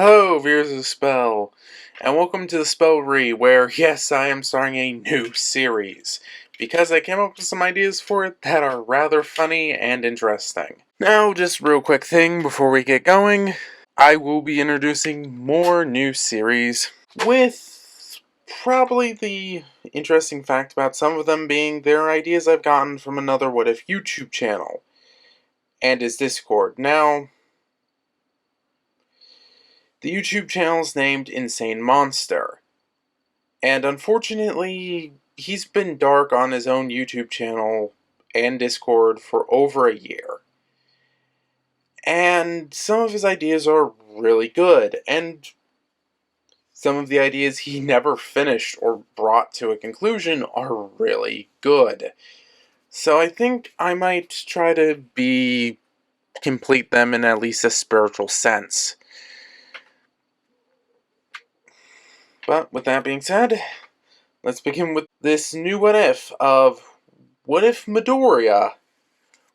Hello, viewers of the Spell, and welcome to the Spellry, where, yes, I am starting a new series, because I came up with some ideas for it that are rather funny and interesting. Now, just real quick thing before we get going, I will be introducing more new series, with probably the interesting fact about some of them being they're ideas I've gotten from another What If YouTube channel, and his Discord. Now, the YouTube channel is named Insane Monster, and unfortunately, he's been dark on his own YouTube channel and Discord for over a year. And some of his ideas are really good, and some of the ideas he never finished or brought to a conclusion are really good. So I think I might try to complete them in at least a spiritual sense. But with that being said, let's begin with this new what if of what if Midoriya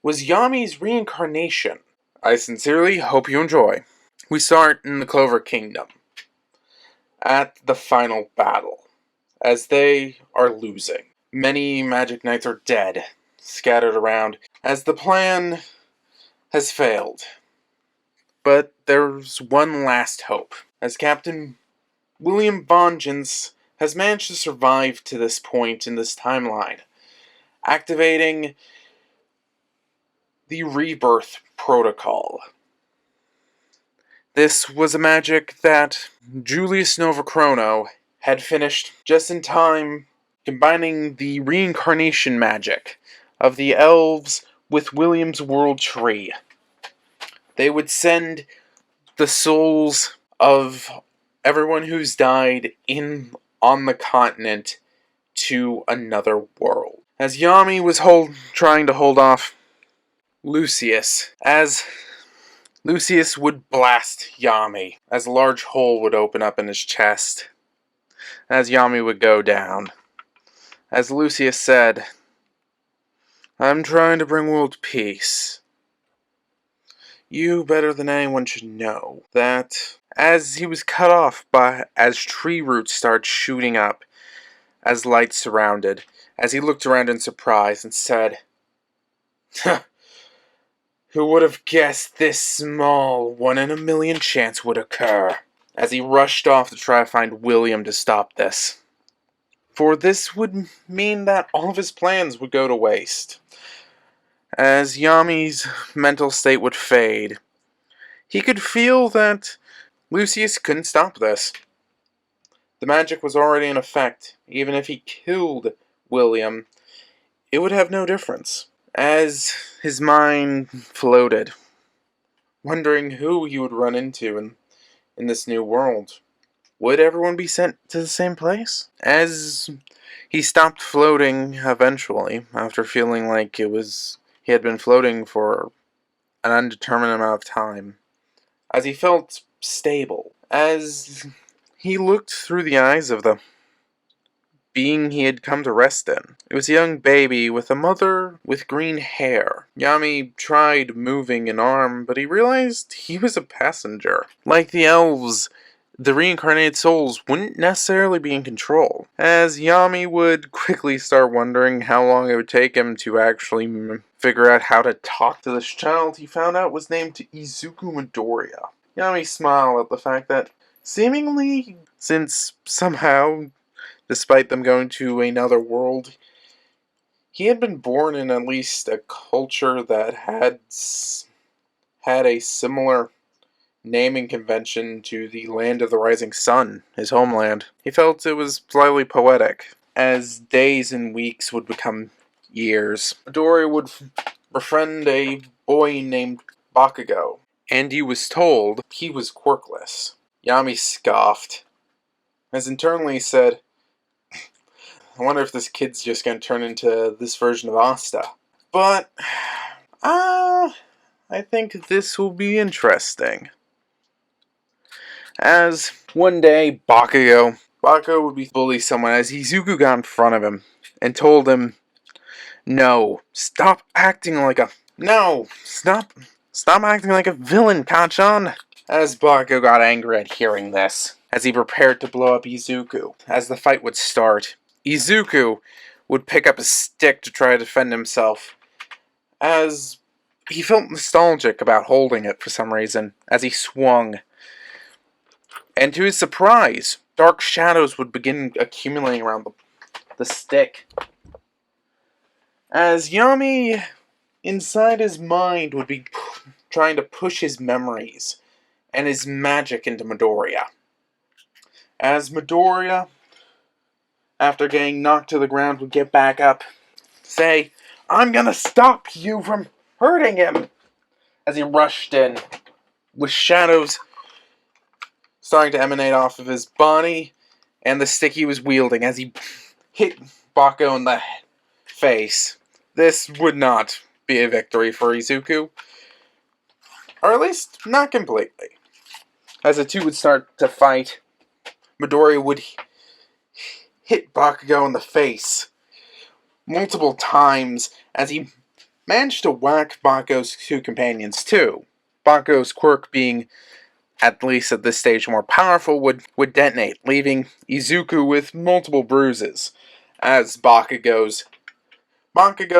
was Yami's reincarnation? I sincerely hope you enjoy. We start in the Clover Kingdom, at the final battle, as they are losing. Many Magic Knights are dead, scattered around, as the plan has failed. But there's one last hope, as Captain William Vengeance has managed to survive to this point in this timeline, activating the Rebirth Protocol. This was a magic that Julius Novachrono had finished just in time, combining the reincarnation magic of the elves with William's World Tree. They would send the souls of everyone who's died on the continent to another world. As Yami was trying to hold off Lucius, as Lucius would blast Yami, as a large hole would open up in his chest, as Yami would go down. As Lucius said, "I'm trying to bring world peace. You, better than anyone, should know that," as he was cut off as tree roots started shooting up, as light surrounded, as he looked around in surprise and said, "Who would have guessed this small, 1 in a million chance would occur?" As he rushed off to try to find William to stop this. For this would mean that all of his plans would go to waste. As Yami's mental state would fade, he could feel that Lucius couldn't stop this. The magic was already in effect. Even if he killed William, it would have no difference. As his mind floated, wondering who he would run into in this new world. Would everyone be sent to the same place? As he stopped floating eventually, after feeling like he had been floating for an undetermined amount of time, as he felt stable, as he looked through the eyes of the being he had come to rest in. It was a young baby with a mother with green hair. Yami tried moving an arm, but he realized he was a passenger. Like the elves, the reincarnated souls wouldn't necessarily be in control, as Yami would quickly start wondering how long it would take him to actually figure out how to talk to this child he found out was named Izuku Midoriya. Yami smiled at the fact that, seemingly, since somehow, despite them going to another world, he had been born in at least a culture that had a similar naming convention to the land of the rising sun, his homeland. He felt it was slightly poetic. As days and weeks would become years, Midoriya would befriend a boy named Bakugo, and he was told he was quirkless. Yami scoffed, as internally he said, "I wonder if this kid's just going to turn into this version of Asta." But, I think this will be interesting. As one day, Bakugo would be bully someone as Izuku got in front of him and told him, stop acting like a villain, Kanchan." As Bakugo got angry at hearing this, as he prepared to blow up Izuku. As the fight would start, Izuku would pick up a stick to try to defend himself, as he felt nostalgic about holding it for some reason, as he swung. And to his surprise, dark shadows would begin accumulating around the stick. As Yami, inside his mind, would be trying to push his memories and his magic into Midoriya. As Midoriya, after getting knocked to the ground, would get back up, say, "I'm gonna stop you from hurting him!" As he rushed in, with shadows starting to emanate off of his body, and the stick he was wielding as he hit Bakugo in the face. This would not be a victory for Izuku, or at least not completely. As the two would start to fight, Midoriya would hit Bakugo in the face multiple times as he managed to whack Bakugo's two companions too. Bakugo's quirk being, at least at this stage, more powerful, would detonate, leaving Izuku with multiple bruises, as Bakugo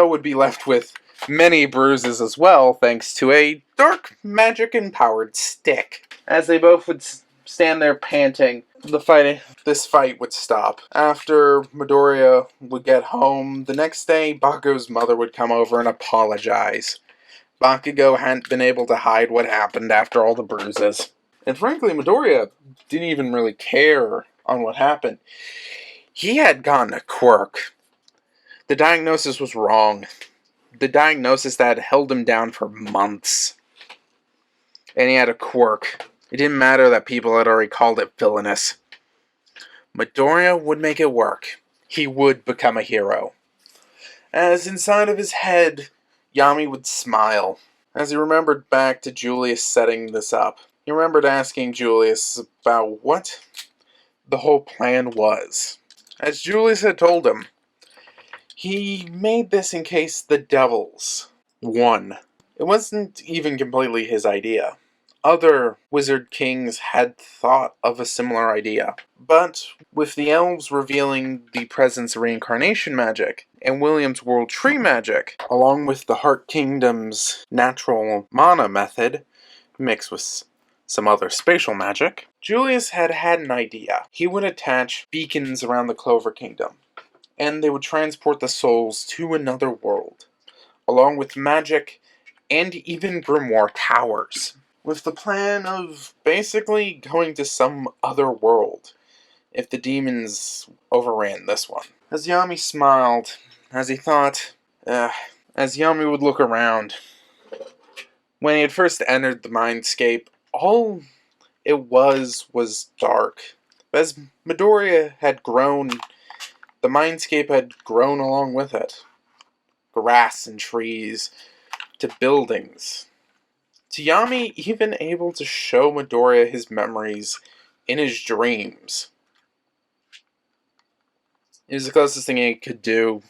would be left with many bruises as well, thanks to a dark magic-empowered stick. As they both would stand there panting, this fight would stop. After Midoriya would get home, the next day, Bakugo's mother would come over and apologize. Bakugo hadn't been able to hide what happened after all the bruises. And frankly, Midoriya didn't even really care on what happened. He had gotten a quirk. The diagnosis was wrong. The diagnosis that had held him down for months. And he had a quirk. It didn't matter that people had already called it villainous. Midoriya would make it work. He would become a hero. As inside of his head, Yami would smile. As he remembered back to Julius setting this up. He remembered asking Julius about what the whole plan was. As Julius had told him, he made this in case the devils won. It wasn't even completely his idea. Other wizard kings had thought of a similar idea. But with the elves revealing the presence of reincarnation magic, and William's world tree magic, along with the Heart Kingdom's natural mana method, mixed with some other spatial magic, Julius had an idea. He would attach beacons around the Clover Kingdom, and they would transport the souls to another world, along with magic and even grimoire towers, with the plan of basically going to some other world if the demons overran this one. As Yami smiled, as he thought, as Yami would look around, when he had first entered the mindscape, all it was dark. But as Midoriya had grown, the mindscape had grown along with it. Grass and trees, to buildings. To Yami even able to show Midoriya his memories in his dreams. It was the closest thing he could do,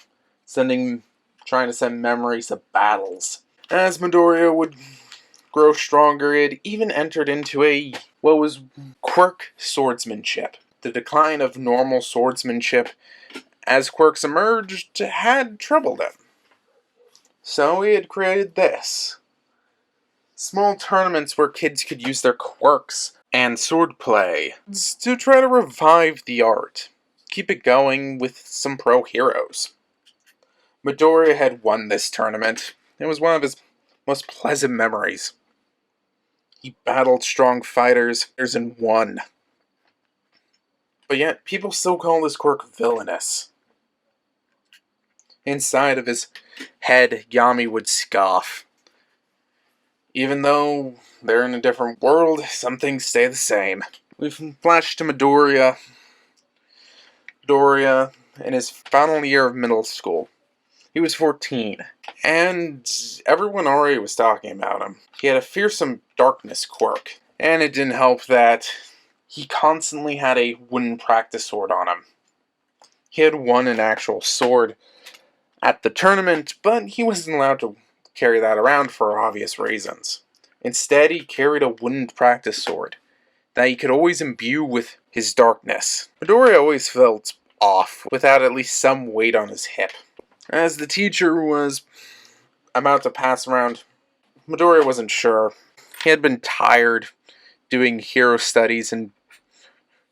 trying to send memories of battles. As Midoriya would grow stronger, it even entered into what was quirk swordsmanship. The decline of normal swordsmanship as quirks emerged had troubled him. So he had created this. Small tournaments where kids could use their quirks and swordplay to try to revive the art. Keep it going with some pro heroes. Midoriya had won this tournament. It was one of his most pleasant memories. He battled strong fighters and won. But yet, people still call this quirk villainous. Inside of his head, Yami would scoff. Even though they're in a different world, some things stay the same. We've flashed to Midoriya in his final year of middle school. He was 14, and everyone already was talking about him. He had a fearsome darkness quirk, and it didn't help that he constantly had a wooden practice sword on him. He had won an actual sword at the tournament, but he wasn't allowed to carry that around for obvious reasons. Instead, he carried a wooden practice sword that he could always imbue with his darkness. Midoriya always felt off, without at least some weight on his hip. As the teacher was about to pass around, Midoriya wasn't sure. He had been tired doing hero studies and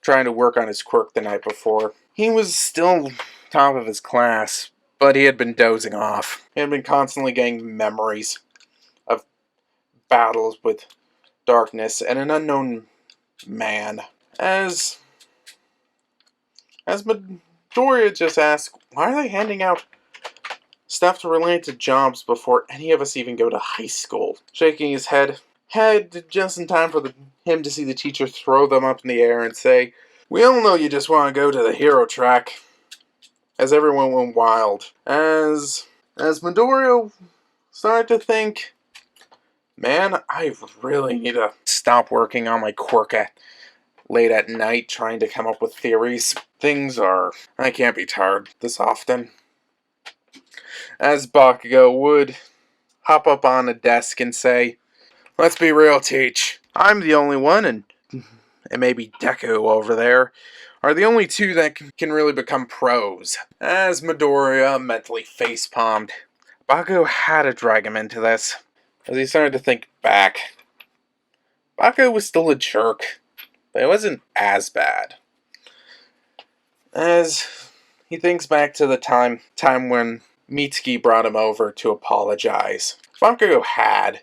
trying to work on his quirk the night before. He was still top of his class, but he had been dozing off. He had been constantly getting memories of battles with darkness and an unknown man. As Midoriya just asked, why are they handing out stuff to relate to jobs before any of us even go to high school? Shaking his head just in time for him to see the teacher throw them up in the air and say, we all know you just want to go to the hero track. As everyone went wild. As Midoriya started to think, man, I really need to stop working on my quirk late at night trying to come up with theories. I can't be tired this often. As Bakugo would hop up on a desk and say, let's be real, Teach. I'm the only one, and maybe Deku over there are the only two that can really become pros. As Midoriya mentally facepalmed, Bakugo had to drag him into this. As he started to think back, Bakugo was still a jerk, but it wasn't as bad. As he thinks back to the time when Mitsuki brought him over to apologize, Bakugo had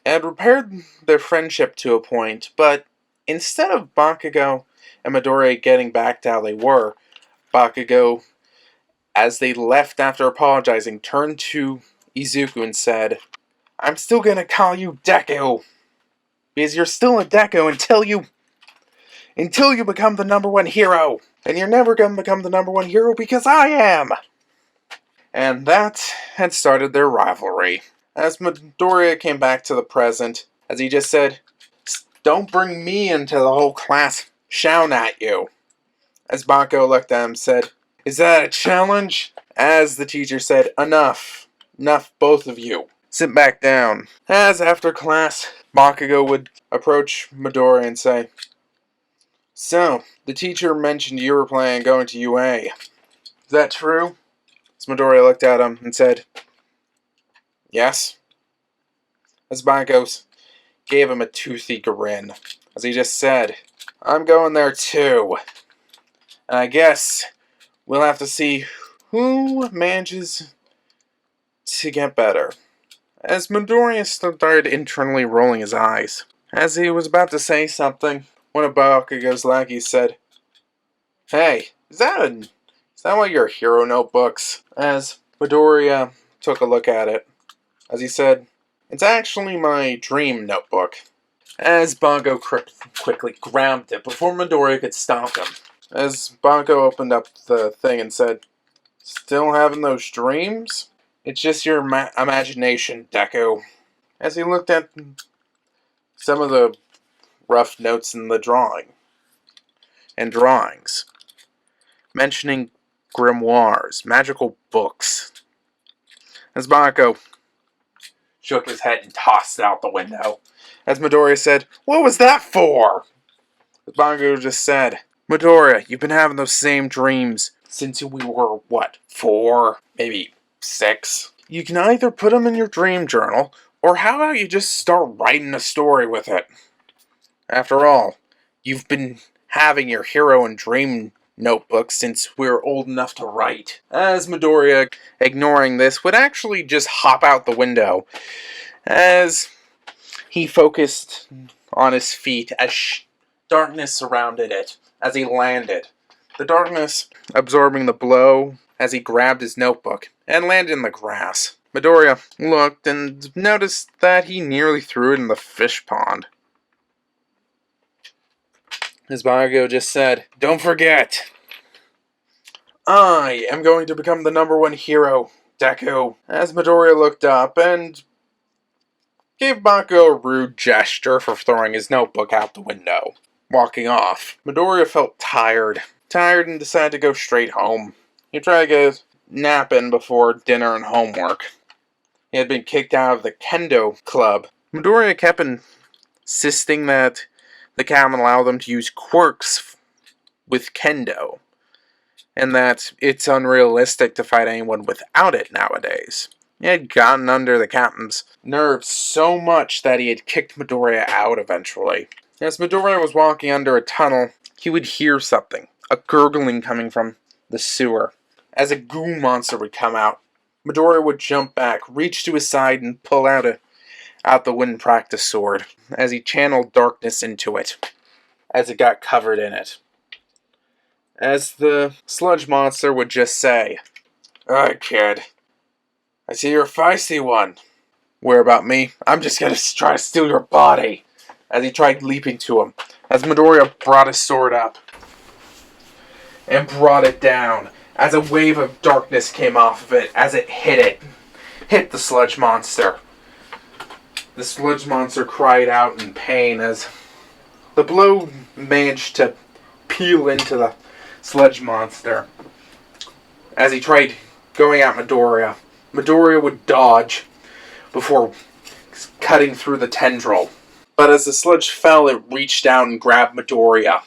repaired their friendship to a point, but instead of Bakugo and Midoriya getting back to how they were, Bakugo, as they left after apologizing, turned to Izuku and said, I'm still gonna call you Deku, because you're still a Deku until you become the #1 hero. And you're never gonna become the #1 hero because I am! And that had started their rivalry. As Midoriya came back to the present, as he just said, don't bring me into the whole class shouting at you. As Bakugo looked at him and said, is that a challenge? As the teacher said, enough, both of you. Sit back down. As after class, Bakugo would approach Midoriya and say, so, the teacher mentioned you were planning on going to UA. Is that true? As Midoriya looked at him and said, yes. As Bakugo gave him a toothy grin, as he just said, I'm going there too. And I guess we'll have to see who manages to get better. As Midoriya started internally rolling his eyes. As he was about to say something, one of Bakugo's lackeys said, hey, is that one of your hero notebooks? As Midoriya took a look at it, as he said, it's actually my dream notebook. As Bakugo quickly grabbed it before Midoriya could stop him. As Bakugo opened up the thing and said, still having those dreams? It's just your imagination, Deku. As he looked at some of the rough notes in the drawings, mentioning grimoires, magical books. As Bakugo shook his head and tossed it out the window. As Midoriya said, what was that for? As Bakugo just said, Midoriya, you've been having those same dreams since we were, 4? Maybe 6? You can either put them in your dream journal, or how about you just start writing a story with it? After all, you've been having your hero and dream notebook since we were old enough to write. As Midoriya, ignoring this, would actually just hop out the window. As he focused on his feet as darkness surrounded it as he landed. The darkness absorbing the blow as he grabbed his notebook and landed in the grass. Midoriya looked and noticed that he nearly threw it in the fish pond. As Bakugo just said, don't forget, I am going to become the #1 hero, Deku. As Midoriya looked up and gave Bakugo a rude gesture for throwing his notebook out the window. Walking off, Midoriya felt tired and decided to go straight home. He tried to get a nap in before dinner and homework. He had been kicked out of the kendo club Midoriya kept insisting that the captain allow them to use quirks with kendo, and that it's unrealistic to fight anyone without it nowadays. He had gotten under the captain's nerves so much that he had kicked Midoriya out eventually. As Midoriya was walking under a tunnel, he would hear something, a gurgling coming from the sewer. As a goo monster would come out, Midoriya would jump back, reach to his side, and pull out the wooden practice sword, as he channeled darkness into it, as it got covered in it. As the sludge monster would just say, "Alright, kid, I see you're a feisty one. Where about me? I'm just gonna try to steal your body," as he tried leaping to him, as Midoriya brought his sword up and brought it down, as a wave of darkness came off of it, as it hit the sludge monster. The sludge monster cried out in pain as the blow managed to peel into the sludge monster. As he tried going at Midoriya, Midoriya would dodge before cutting through the tendril. But as the sludge fell, it reached down and grabbed Midoriya,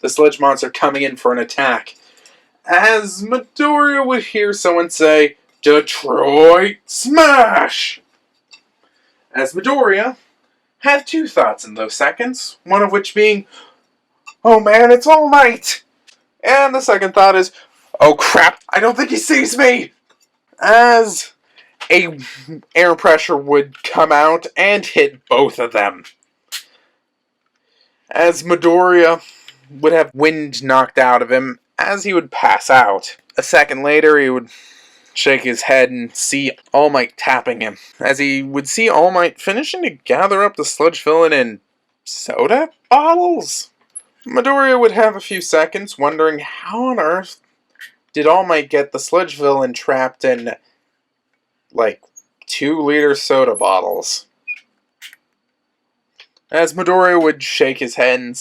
the sludge monster coming in for an attack. As Midoriya would hear someone say, "Detroit Smash!" As Midoriya had two thoughts in those seconds, one of which being, "Oh man, it's All Might!" And the second thought is, "Oh crap, I don't think he sees me!" As air pressure would come out and hit both of them. As Midoriya would have wind knocked out of him, as he would pass out. A second later, he would shake his head and see All Might tapping him, as he would see All Might finishing to gather up the sludge villain in soda bottles. Midoriya would have a few seconds wondering how on earth did All Might get the sludge villain trapped in, 2-liter soda bottles. As Midoriya would shake his head and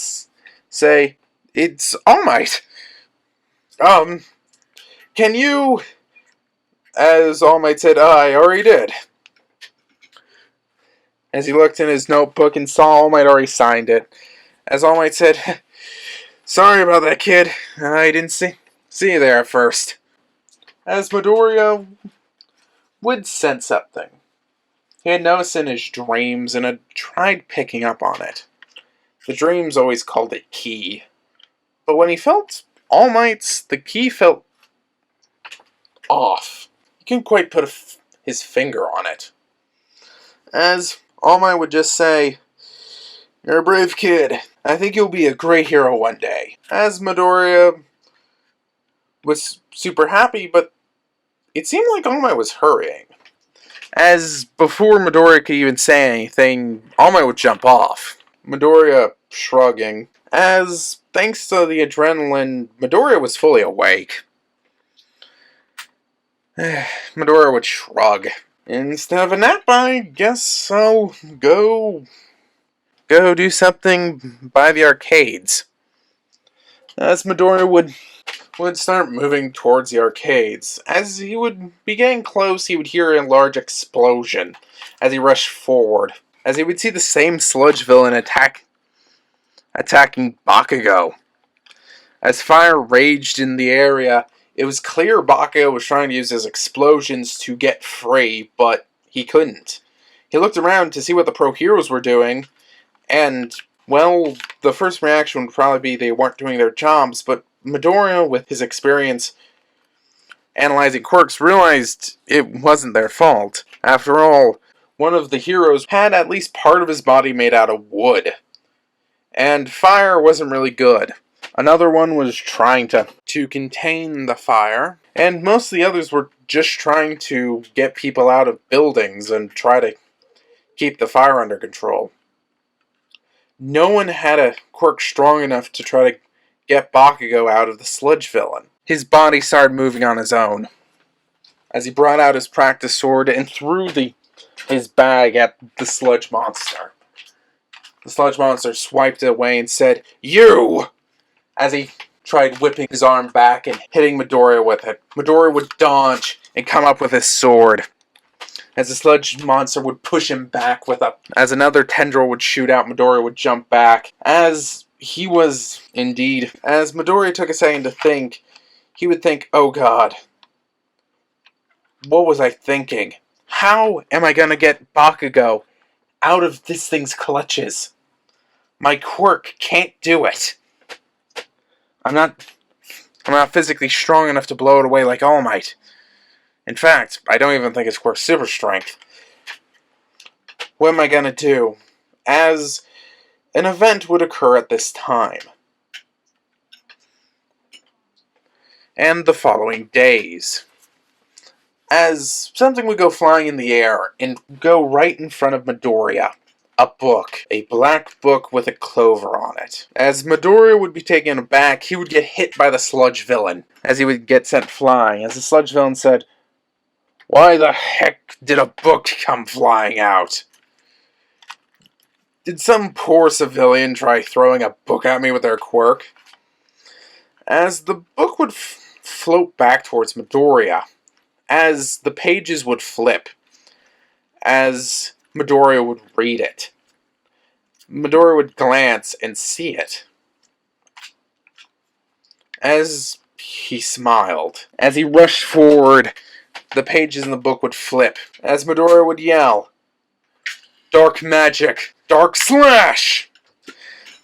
say, "It's All Might. Can you..." As All Might said, "I already did." As he looked in his notebook and saw All Might already signed it. As All Might said, "Sorry about that, kid. I didn't see you there at first." As Midoriya would sense something. He had noticed in his dreams and had tried picking up on it. The dreams always called it ki. But when he felt All Might's, the ki felt off. He couldn't quite put his finger on it. As All Might would just say, "You're a brave kid. I think you'll be a great hero one day." As Midoriya was super happy, but it seemed like All Might was hurrying. As before Midoriya could even say anything, All Might would jump off. Midoriya shrugging. As, thanks to the adrenaline, Midoriya was fully awake. Midoriya would shrug. "Instead of a nap, I guess I'll go do something by the arcades." As Midoriya would start moving towards the arcades. As he would be getting close, he would hear a large explosion as he rushed forward. As he would see the same sludge villain attacking Bakugo. As fire raged in the area, it was clear Bakugo was trying to use his explosions to get free, but he couldn't. He looked around to see what the pro heroes were doing, and, well, the first reaction would probably be they weren't doing their jobs, but Midoriya, with his experience analyzing quirks, realized it wasn't their fault. After all, one of the heroes had at least part of his body made out of wood. And fire wasn't really good. Another one was trying to contain the fire, and most of the others were just trying to get people out of buildings and try to keep the fire under control. No one had a quirk strong enough to try to get Bakugo out of the sludge villain. His body started moving on his own, as he brought out his practice sword and threw his bag at the sludge monster. The sludge monster swiped it away and said, "You!" as he tried whipping his arm back and hitting Midoriya with it. Midoriya would dodge and come up with his sword. as the sludge monster would push him back as another tendril would shoot out, Midoriya would jump back. As Midoriya took a second to think, he would think, oh god, what was I thinking? How am I gonna get Bakugo out of this thing's clutches? My quirk can't do it. I'm not physically strong enough to blow it away like All Might. In fact, I don't even think his quirk's super strength. What am I gonna do? As an event would occur at this time. And the following days. As something would go flying in the air and go right in front of Midoriya. A book. A black book with a clover on it. As Midoriya would be taken aback, he would get hit by the sludge villain. As he would get sent flying. As the sludge villain said, "Why the heck did a book come flying out? Did some poor civilian try throwing a book at me with their quirk?" As the book would float back towards Midoriya. As the pages would flip. As Midoriya would read it. Midoriya would glance and see it. As he smiled. As he rushed forward, the pages in the book would flip. As Midoriya would yell, "Dark magic! Dark slash!"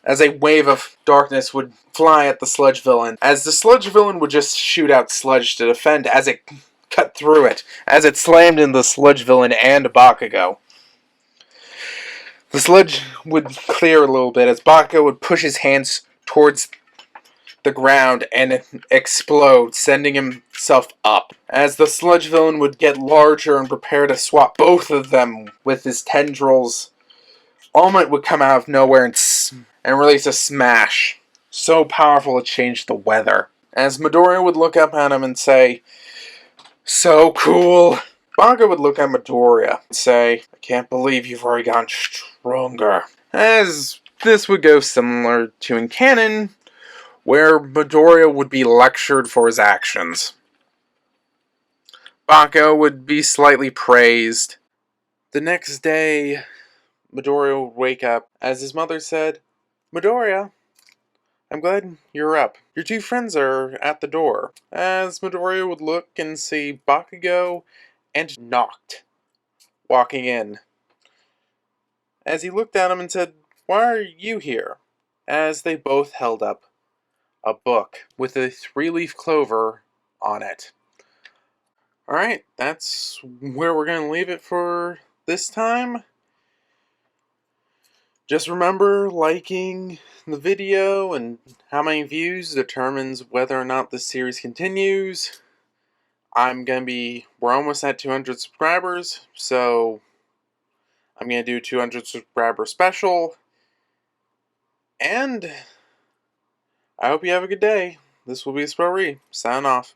As a wave of darkness would fly at the sludge villain. As the sludge villain would just shoot out sludge to defend as it cut through it. As it slammed into the sludge villain and Bakugo. The sludge would clear a little bit as Bakugo would push his hands towards the ground and explode, sending himself up. As the sludge villain would get larger and prepare to swap both of them with his tendrils, All Might would come out of nowhere and release a smash, so powerful it changed the weather. As Midoriya would look up at him and say, "So cool." Bakugo would look at Midoriya and say, "I can't believe you've already gotten stronger." As this would go similar to in canon, where Midoriya would be lectured for his actions. Bakugo would be slightly praised. The next day, Midoriya would wake up as his mother said, "Midoriya, I'm glad you're up. Your two friends are at the door." As Midoriya would look and see Bakugo and Noct walking in. As he looked at him and said, "Why are you here?" As they both held up a book with a 3-leaf clover on it. Alright, that's where we're going to leave it for this time. Just remember, liking the video and how many views determines whether or not this series continues. We're almost at 200 subscribers, so I'm going to do a 200 subscriber special. And I hope you have a good day. This will be Spro Re. Sign off.